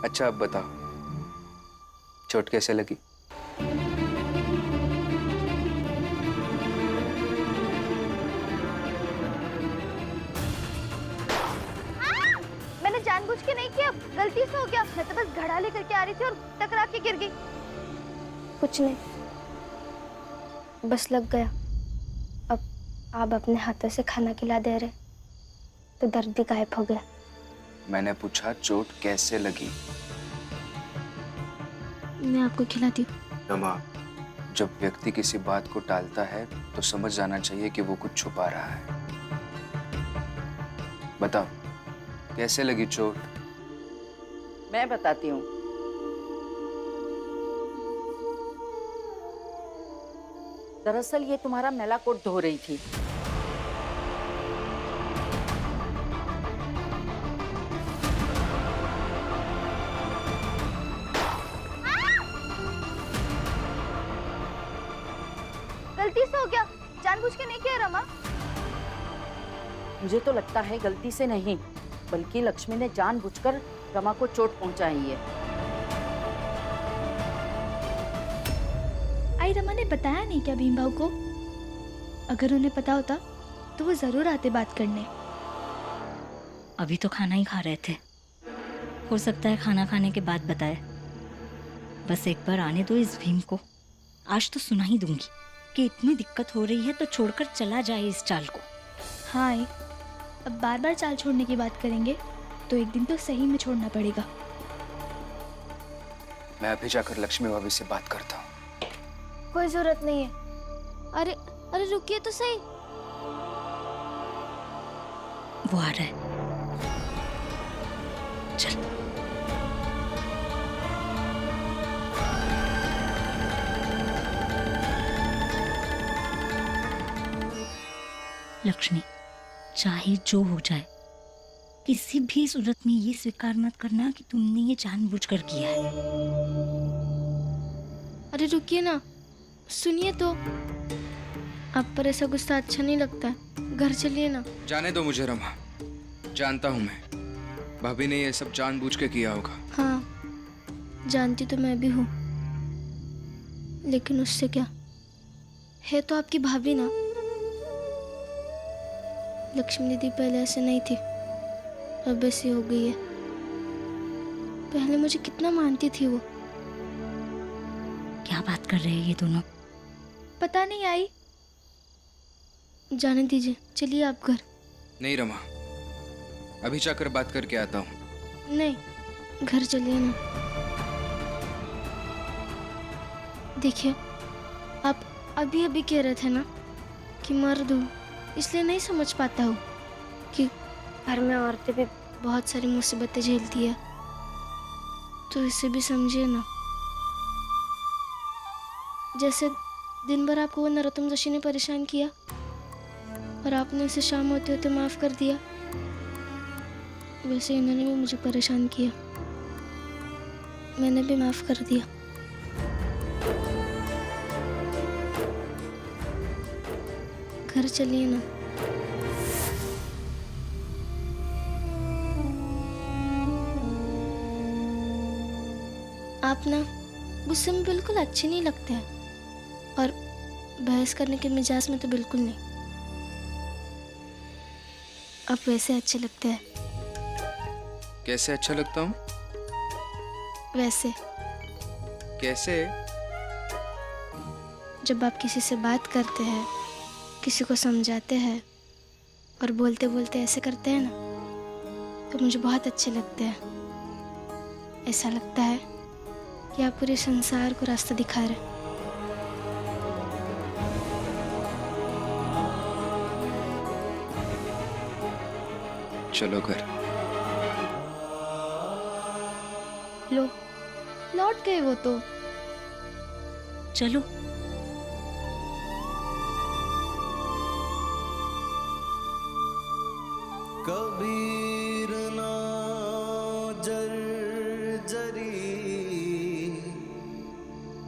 अच्छा अब बताओ, चोट कैसे लगी? मैंने जानबूझ के नहीं किया, गलती से हो गया। मैं तो बस घड़ा लेकर के आ रही थी और टकरा के गिर गई। कुछ नहीं, बस लग गया। अब आप अपने हाथों से खाना खिला दे रहे तो दर्द भी गायब हो गया। मैंने पूछा चोट कैसे लगी। मैं आपको खिलाती हूँ। रमा, जब व्यक्ति किसी बात को टालता है तो समझ जाना चाहिए कि वो कुछ छुपा रहा है। बताओ कैसे लगी चोट? मैं बताती हूँ। दरअसल ये तुम्हारा मैला कोट धो रही थी। गलती से हो गया, जानबूझ के नहीं किया रमा। मुझे तो लगता है गलती से नहीं, बल्कि लक्ष्मी ने जानबूझकर रमा को चोट पहुंचाई है। आई, रमा ने बताया नहीं क्या भीम भाऊ को? अगर उन्हें पता होता तो वो जरूर आते बात करने। अभी तो खाना ही खा रहे थे, हो सकता है खाना खाने के बाद बताए। बस एक बार आने दो इस भीम को, आज तो सुना ही दूंगी कि इतनी दिक्कत हो रही है तो छोड़कर चला जाए इस चाल को। हाँ आई, अब बार बार चाल छोड़ने की बात करेंगे तो एक दिन तो सही में छोड़ना पड़ेगा। मैं अभी जाकर लक्ष्मी भाभी से बात करता हूँ। कोई जरूरत नहीं है। अरे अरे रुकिए तो सही। वो आ रहा है, चल। लक्ष्मी, चाहे जो हो जाए, किसी भी सूरत में ये स्वीकार मत करना कि तुमने ये जानबूझकर किया है। अरे रुकिए ना, सुनिए तो। आप पर ऐसा गुस्सा अच्छा नहीं लगता है, घर चलिए ना। जाने दो मुझे रमा, जानता हूँ मैं, भाभी ने ये सब जानबूझ के किया होगा। हाँ, जानती तो मैं भी हूँ, लेकिन उससे क्या है, तो आपकी भाभी ना। लक्ष्मी दीदी पहले ऐसे नहीं थी, अब ऐसी हो गई है। पहले मुझे कितना मानती थी वो। क्या बात कर रहे हैं ये दोनों? पता नहीं आई, जाने दीजिए, चलिए आप घर। नहीं रमा, अभी जाकर बात करके आता हूँ। नहीं, घर चलिए ना। देखिए, आप अभी अभी कह रहे थे ना कि मर्द हूँ इसलिए नहीं समझ पाता हूँ कि घर में औरतें भी बहुत सारी मुसीबतें झेलती है, तो इसे भी समझिए ना। जैसे दिन भर आपको वो नरोत्तम जोशी ने परेशान किया और आपने उसे शाम होते होते माफ कर दिया, वैसे इन्होंने भी मुझे परेशान किया, मैंने भी माफ कर दिया। घर चलिए ना। आप ना गुस्से में बिल्कुल अच्छे नहीं लगते हैं, और बहस करने के मिजाज में तो बिल्कुल नहीं। आप वैसे अच्छे लगते हैं। कैसे अच्छा लगता हूँ? वैसे कैसे? जब आप किसी से बात करते हैं, किसी को समझाते हैं और बोलते बोलते ऐसे करते हैं ना, तो मुझे बहुत अच्छे लगते हैं। ऐसा लगता है कि आप पूरे संसार को रास्ता दिखा रहे हैं। चलो घर। लो, लौट गए वो तो। चलो। कबीर ना जरी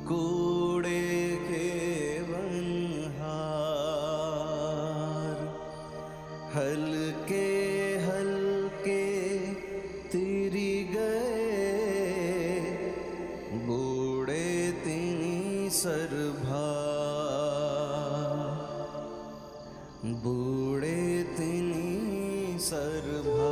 कूड़े के बनहार, हल्के हल्के तेरी गए बूढ़े तिनी सरभा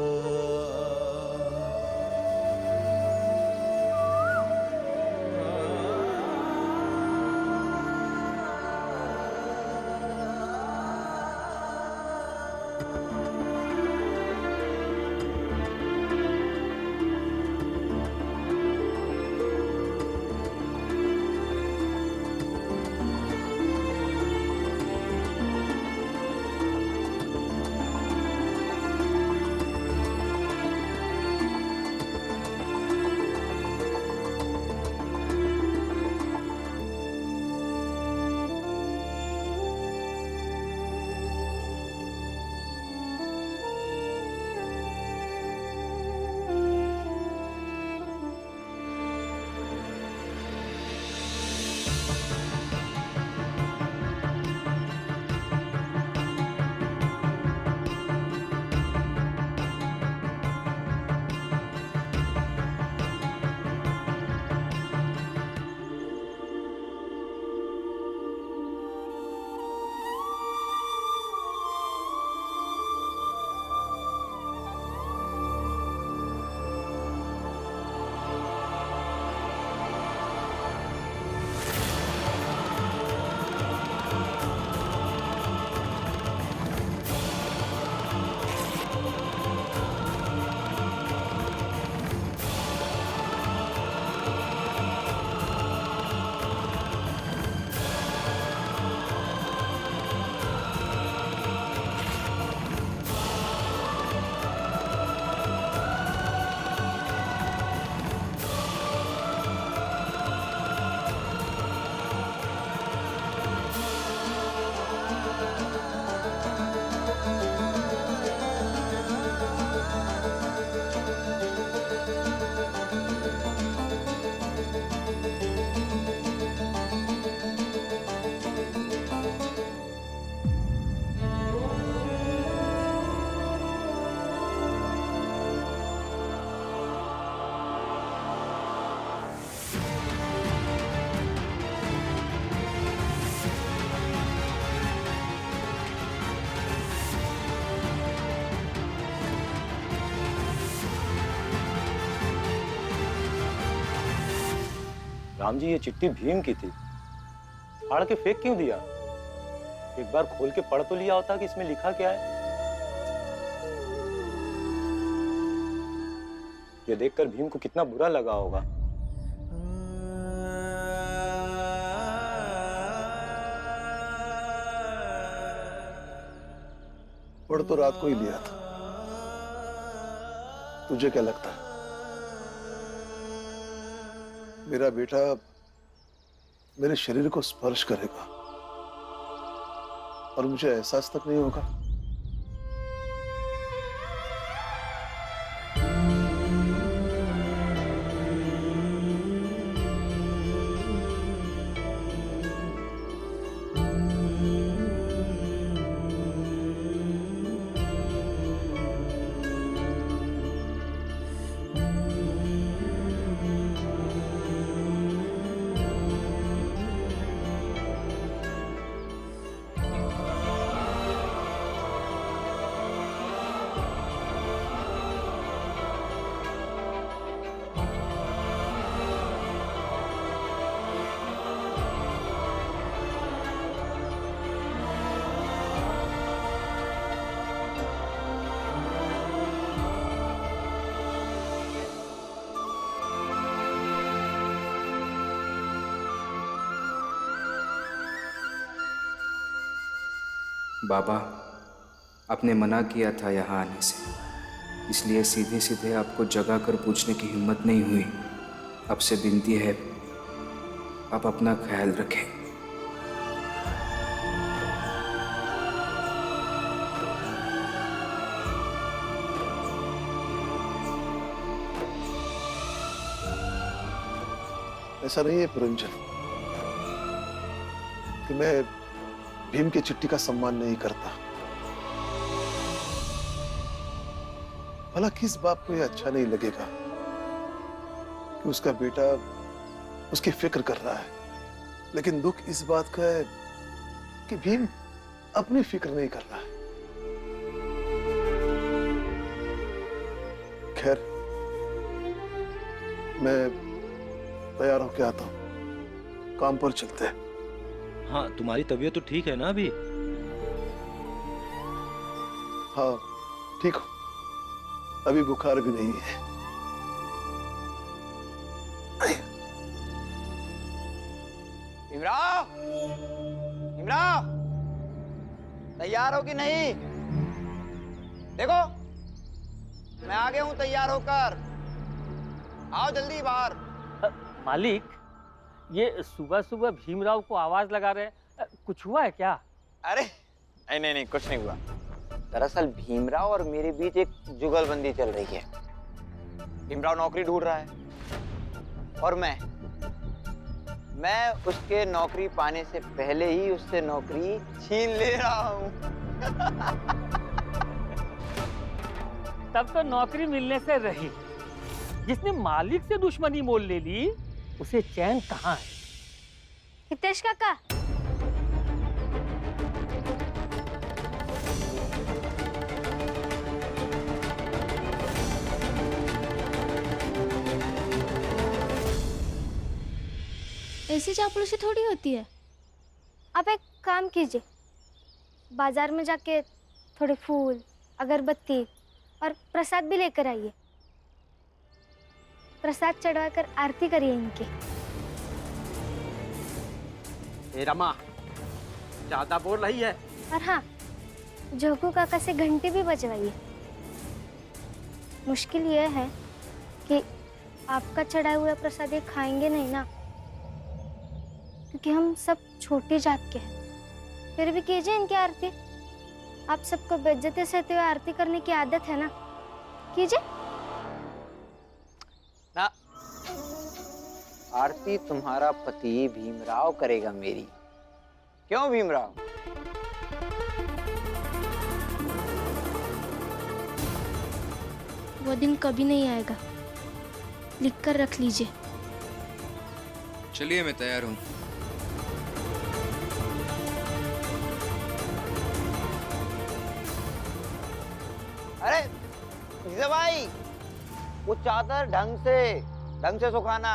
राम जी, ये चिट्ठी भीम की थी, फाड़ के फेंक क्यों दिया? एक बार खोल के पढ़ तो लिया होता कि इसमें लिखा क्या है। ये देखकर भीम को कितना बुरा लगा होगा। पढ़ तो रात को ही लिया था, तुझे क्या लगता है मेरा बेटा मेरे शरीर को स्पर्श करेगा और मुझे एहसास तक नहीं होगा? बाबा, आपने मना किया था यहाँ आने से, इसलिए सीधे सीधे आपको जगा कर पूछने की हिम्मत नहीं हुई। आपसे विनती है, आप अपना ख्याल रखें। ऐसा नहीं है पुरंजन कि मैं भीम की चिट्ठी का सम्मान नहीं करता। भला किस बाप को यह अच्छा नहीं लगेगा कि उसका बेटा उसकी फिक्र कर रहा है, लेकिन दुख इस बात का है कि भीम अपनी फिक्र नहीं कर रहा है। खैर, मैं तैयार होके आता हूं, काम पर चलते हैं। हाँ, तुम्हारी तबीयत तो ठीक है ना अभी? हाँ, ठीक हो, अभी बुखार भी नहीं है। इमरान, इमरान, तैयार हो कि नहीं? देखो, मैं आ गया हूं तैयार होकर। आओ जल्दी बाहर। मालिक, ये सुबह सुबह भीमराव को आवाज लगा रहे हैं, कुछ हुआ है क्या? अरे नहीं नहीं नहीं, कुछ नहीं हुआ। दरअसल भीमराव और मेरे बीच एक जुगलबंदी चल रही है। भीमराव नौकरी ढूंढ रहा है और मैं उसके नौकरी पाने से पहले ही उससे नौकरी छीन ले रहा हूँ। तब तो नौकरी मिलने से रही। जिसने मालिक से दुश्मनी मोल ले ली, उसे चैन कहाँ है? हितेश काका, ऐसी चापलूसी थोड़ी होती है। आप एक काम कीजिए, बाजार में जाके थोड़े फूल, अगरबत्ती और प्रसाद भी लेकर आइए। प्रसाद चढ़वाकर आरती करिए इनकी। ए रमा, ज्यादा बोल रही है। और हाँ, जोगू काका से घंटी भी बजवाइए। मुश्किल यह है कि आपका चढ़ाया हुआ प्रसाद ये खाएंगे नहीं ना, क्योंकि हम सब छोटी जात के हैं। फिर भी कीजिए इनकी आरती। आप सबको बेइज्जती सहते हुए आरती करने की आदत है ना, कीजिए ना। आरती तुम्हारा पति भीमराव करेगा मेरी। क्यों भीमराव? वो दिन कभी नहीं आएगा, लिख कर रख लीजिए। चलिए, मैं तैयार हूँ। अरे जीजा भाई, वो चादर ढंग से सुखाना।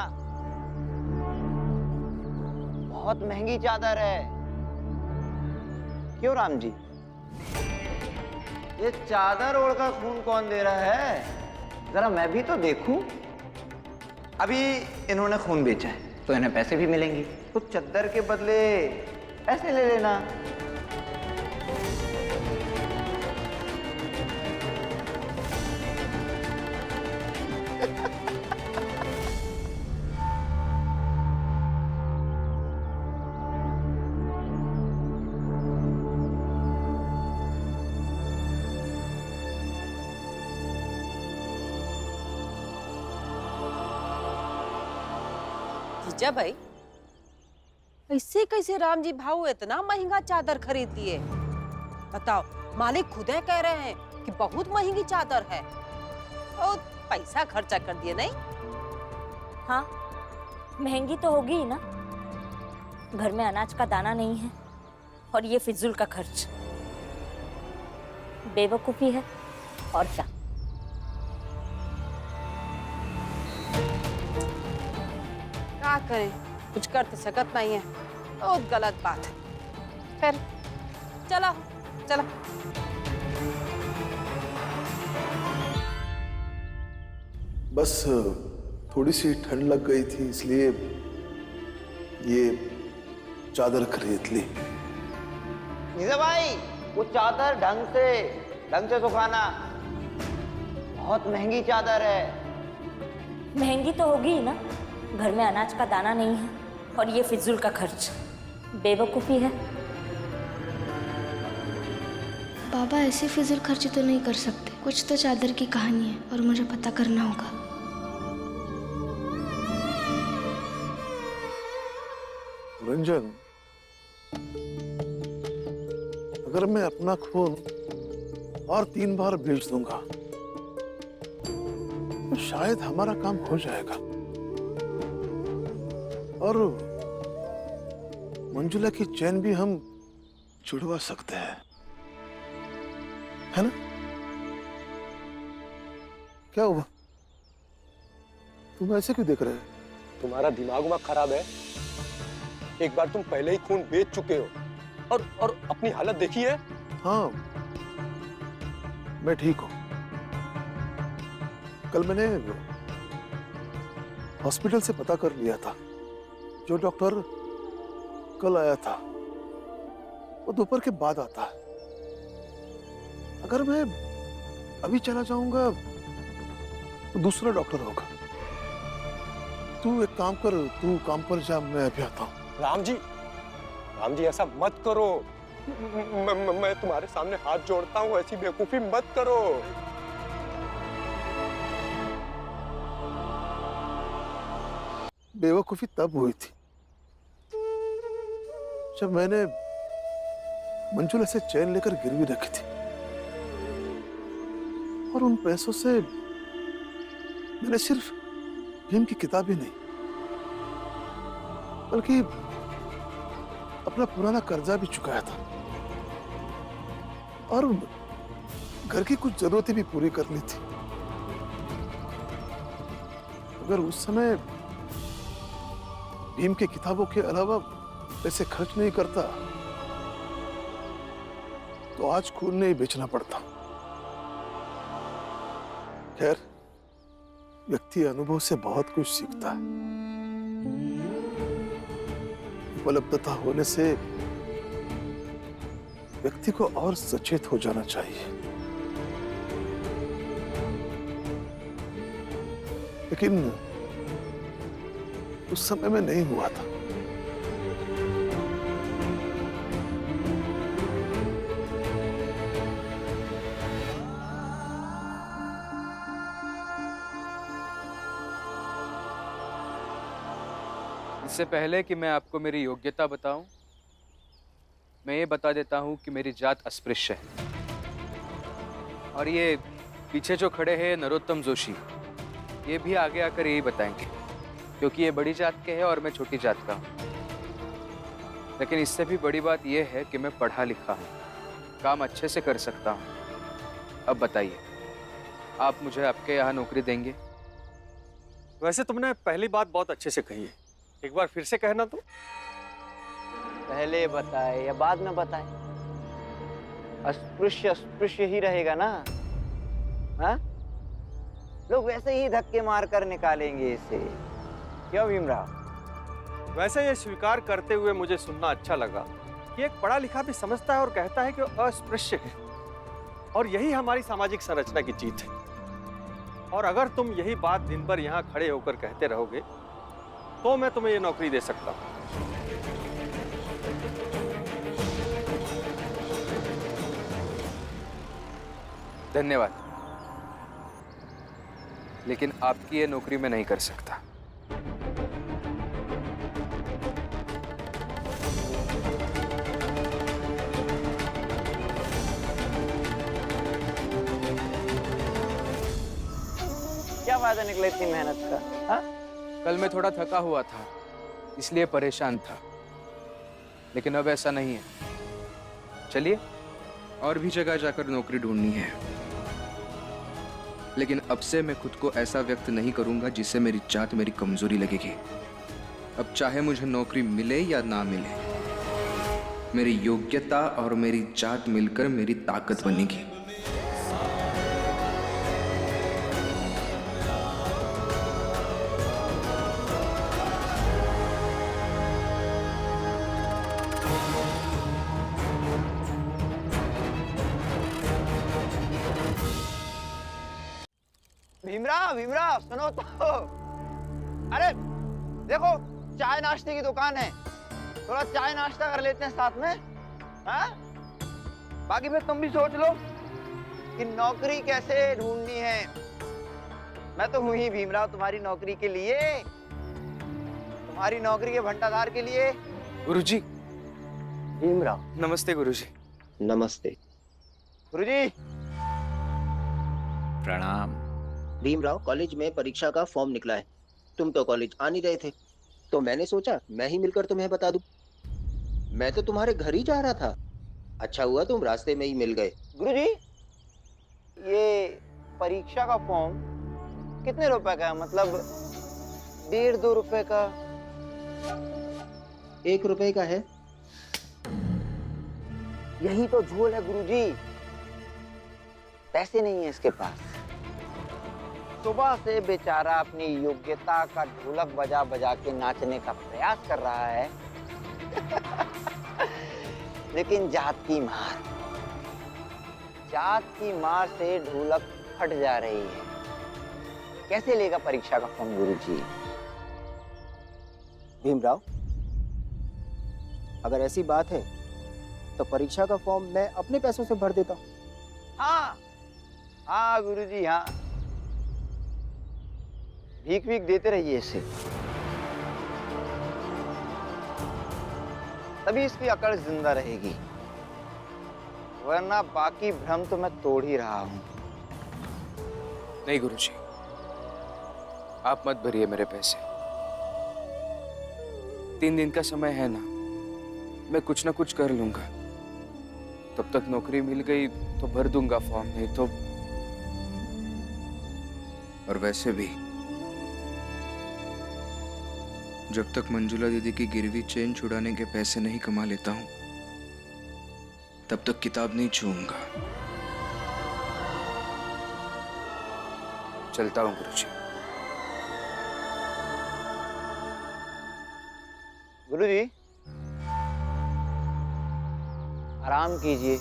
बहुत महंगी चादर है। क्यों राम जी? ये चादर ओढ़कर खून कौन दे रहा है? जरा मैं भी तो देखूं। अभी इन्होंने खून बेचा है तो इन्हें पैसे भी मिलेंगे, तो चादर के बदले पैसे ले लेना। जीजा भाई, ऐसे कैसे राम जी भाऊ इतना महंगा चादर खरीद लिए? बताओ, मालिक खुद ही कह रहे हैं कि बहुत महंगी चादर है। और पैसा खर्चा कर दिए नहीं? हाँ, महंगी तो होगी ही ना। घर में अनाज का दाना नहीं है और ये फिजूल का खर्च। बेवकूफी है और क्या। क्या करें, कुछ कर तो सकत नहीं है। बहुत गलत बात है। फिर चला चला। बस थोड़ी सी ठंड लग गई थी, इसलिए ये चादर खरीद ली। जीजा भाई, वो चादर ढंग से सुखाना। बहुत महंगी चादर है। महंगी तो होगी ही ना। घर में अनाज का दाना नहीं है और ये फिजूल का खर्च। बेवकूफी है। बाबा ऐसी फिजूल खर्ची तो नहीं कर सकते। कुछ तो चादर की कहानी है और मुझे पता करना होगा। रंजन, अगर मैं अपना खून और 3 बार बेच दूंगा तो शायद हमारा काम हो जाएगा और मंजुला की चैन भी हम जुड़वा सकते हैं, है ना? क्या हुआ? तुम ऐसे क्यों देख रहे हो? तुम्हारा दिमाग में खराब है। एक बार तुम पहले ही खून बेच चुके हो और अपनी हालत देखी है। हाँ, मैं ठीक हूं। कल मैंने हॉस्पिटल से पता कर लिया था, जो डॉक्टर कल आया था वो दोपहर के बाद आता है। अगर मैं अभी चला जाऊंगा तो दूसरा डॉक्टर होगा। तू एक काम कर, तू काम पर जा, मैं अभी आता हूं। राम जी ऐसा मत करो। मैं तुम्हारे सामने हाथ जोड़ता हूँ, ऐसी बेवकूफी मत करो। बेवकूफी तब हुई थी जब मैंने मंजुला से चैन लेकर गिरवी रखी थी, और उन पैसों से मैंने सिर्फ भीम की किताब ही नहीं बल्कि अपना पुराना कर्जा भी चुकाया था, और घर की कुछ जरूरतें भी पूरी कर ली थी। अगर उस समय भीम की किताबों के अलावा पैसे खर्च नहीं करता तो आज खून नहीं बेचना पड़ता। खैर, व्यक्ति अनुभव से बहुत कुछ सीखता है। उपलब्धता होने से व्यक्ति को और सचेत हो जाना चाहिए, लेकिन उस समय में नहीं हुआ था। इससे पहले कि मैं आपको मेरी योग्यता बताऊं, मैं ये बता देता हूं कि मेरी जात अस्पृश्य है। और ये पीछे जो खड़े हैं नरोत्तम जोशी, ये भी आगे आकर यही बताएंगे, क्योंकि ये बड़ी जात के हैं और मैं छोटी जात का हूँ। लेकिन इससे भी बड़ी बात यह है कि मैं पढ़ा लिखा हूँ, काम अच्छे से कर सकता हूँ। अब बताइए, आप मुझे आपके यहाँ नौकरी देंगे? वैसे तुमने पहली बात बहुत अच्छे से कही है, एक बार फिर से कहना तो। पहले बताए या बाद में बताए, अस्पृश्य अस्पृश्य ही रहेगा ना। हाँ, लोग वैसे ही धक्के मार कर निकालेंगे इसे। क्यों भीमराव? वैसे ये स्वीकार करते हुए मुझे सुनना अच्छा लगा कि एक पढ़ा लिखा भी समझता है और कहता है कि वो अस्पृश्य है, और यही हमारी सामाजिक संरचना की जीत है। और अगर तुम यही बात दिन भर यहाँ खड़े होकर कहते रहोगे तो मैं तुम्हें ये नौकरी दे सकता हूँ। धन्यवाद, लेकिन आपकी ये नौकरी मैं नहीं कर सकता। क्या फायदा निकला इतनी मेहनत का? हाँ? कल मैं थोड़ा थका हुआ था, इसलिए परेशान था, लेकिन अब ऐसा नहीं है। चलिए, और भी जगह जाकर नौकरी ढूंढनी है, लेकिन अब से मैं खुद को ऐसा व्यक्त नहीं करूंगा जिससे मेरी जात मेरी कमजोरी लगेगी। अब चाहे मुझे नौकरी मिले या ना मिले, मेरी योग्यता और मेरी जात मिलकर मेरी ताकत बनेगी। भीमराव, भीमराव सुनो तो। अरे देखो, चाय नाश्ते की दुकान है, थोड़ा चाय नाश्ता कर लेते हैं साथ में। हाँ? बाकी फिर तुम भी सोच लो कि नौकरी कैसे ढूंढनी है। मैं तो हूं ही भीमराव तुम्हारी नौकरी के लिए, तुम्हारी नौकरी के भंडाधार के लिए। गुरुजी। भीमराव। नमस्ते गुरुजी। नमस्ते गुरुजी। प्रणाम। भीमराव, कॉलेज में परीक्षा का फॉर्म निकला है। तुम तो कॉलेज आ नहीं रहे थे, तो मैंने सोचा मैं ही मिलकर तुम्हें बता दूं। मैं तो तुम्हारे घर ही जा रहा था, अच्छा हुआ तुम रास्ते में ही मिल गए। गुरुजी, ये परीक्षा का फॉर्म कितने रुपए का है? मतलब 1.5-2 रुपए का? 1 रुपए का है। यही तो झोल है गुरुजी, पैसे नहीं है इसके पास। सुबह से बेचारा अपनी योग्यता का ढोलक बजा बजा के नाचने का प्रयास कर रहा है लेकिन जात की मार से ढोलक फट जा रही है। कैसे लेगा परीक्षा का फॉर्म गुरुजी? भीमराव, अगर ऐसी बात है तो परीक्षा का फॉर्म मैं अपने पैसों से भर देता हूँ। हाँ गुरुजी, हाँ, भीख भीख देते रहिए इसे, तभी इसकी अकड़ जिंदा रहेगी, वरना बाकी भ्रम तो मैं तोड़ ही रहा हूं। नहीं गुरुजी, आप मत भरिए मेरे पैसे। 3 दिन का समय है ना, मैं कुछ ना कुछ कर लूंगा। तब तक नौकरी मिल गई तो भर दूंगा फॉर्म, नहीं तो। और वैसे भी जब तक मंजुला दीदी की गिरवी चेन छुड़ाने के पैसे नहीं कमा लेता हूं, तब तक किताब नहीं छूऊंगा। चलता हूं गुरुजी। गुरुजी, आराम कीजिए,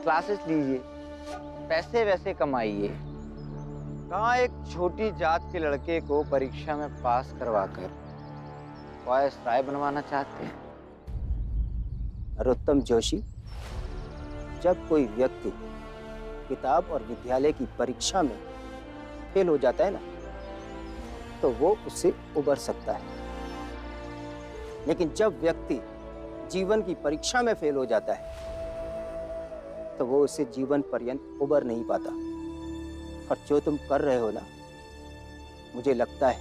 क्लासेस लीजिए, पैसे वैसे कमाइए। कहाँ एक छोटी जात के लड़के को परीक्षा में पास करवाकर वायस राय बनवाना चाहते हैं? नरोत्तम जोशी, जब कोई व्यक्ति किताब और विद्यालय की परीक्षा में फेल हो जाता है ना, तो वो उससे उबर सकता है। लेकिन जब व्यक्ति जीवन की परीक्षा में फेल हो जाता है, तो वो उससे जीवन पर्यंत उबर नहीं पाता। और जो तुम कर रहे हो ना, मुझे लगता है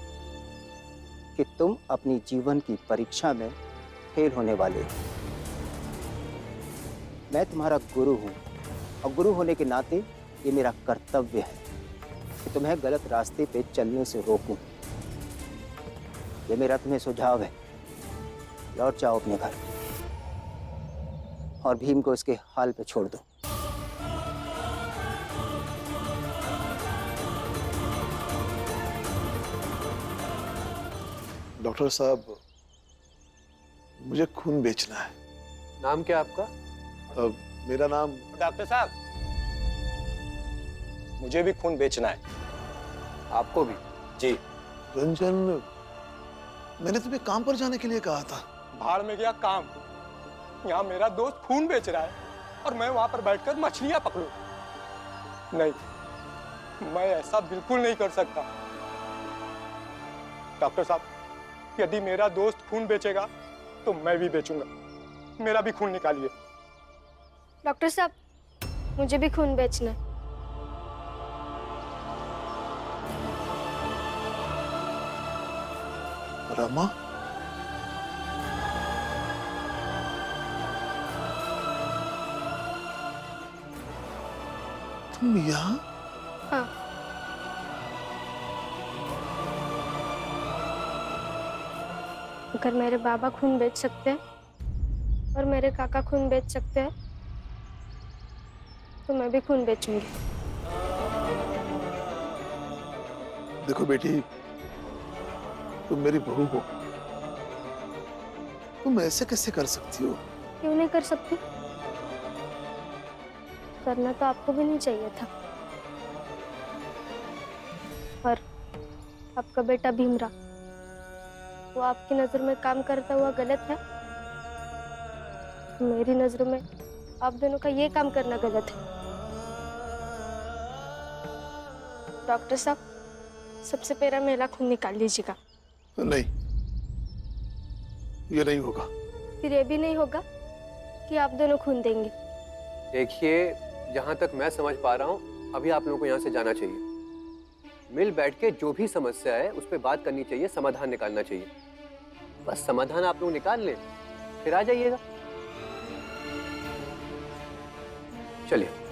कि तुम अपनी जीवन की परीक्षा में फेल होने वाले हो। मैं तुम्हारा गुरु हूं, और गुरु होने के नाते ये मेरा कर्तव्य है कि तुम्हें गलत रास्ते पे चलने से रोकूं। ये मेरा तुम्हें सुझाव है। लौट जाओ अपने घर और भीम को इसके हाल पे छोड़ दो। डॉक्टर साहब, मुझे खून बेचना है। नाम क्या आपका? मेरा नाम। डॉक्टर साहब, मुझे भी खून बेचना है। आपको भी? जी। रंजन, मैंने तुम्हें काम पर जाने के लिए कहा था। भाड़ में गया काम। यहाँ मेरा दोस्त खून बेच रहा है और मैं वहां पर बैठकर मछलियां पकड़ूं। नहीं, मैं ऐसा बिल्कुल नहीं कर सकता। डॉक्टर साहब, यदि मेरा दोस्त खून बेचेगा तो मैं भी बेचूंगा। मेरा भी खून निकालिए। डॉक्टर साहब, मुझे भी खून बेचना है। रमा, तुम यहाँ? हाँ। अगर मेरे बाबा खून बेच सकते हैं और मेरे काका खून बेच सकते हैं, तो मैं भी खून बेचूंगी। देखो बेटी, तुम मेरी बहू हो, तुम ऐसे कैसे कर सकती हो? क्यों नहीं कर सकती? करना तो आपको भी नहीं चाहिए था। पर आपका बेटा भीमराव, वो आपकी नजर में काम करता हुआ गलत है, मेरी नजरों में आप दोनों का ये काम करना गलत है। डॉक्टर साहब, सबसे पहला मेरा खून निकाल लीजिएगा। नहीं, ये नहीं होगा। फिर ये भी नहीं होगा कि आप दोनों खून देंगे। देखिए, जहाँ तक मैं समझ पा रहा हूँ, अभी आप लोगों को यहाँ से जाना चाहिए। मिल बैठ के जो भी समस्या है उस पर बात करनी चाहिए, समाधान निकालना चाहिए। बस समाधान आप लोग निकाल लें, फिर आ जाइएगा। चलिए।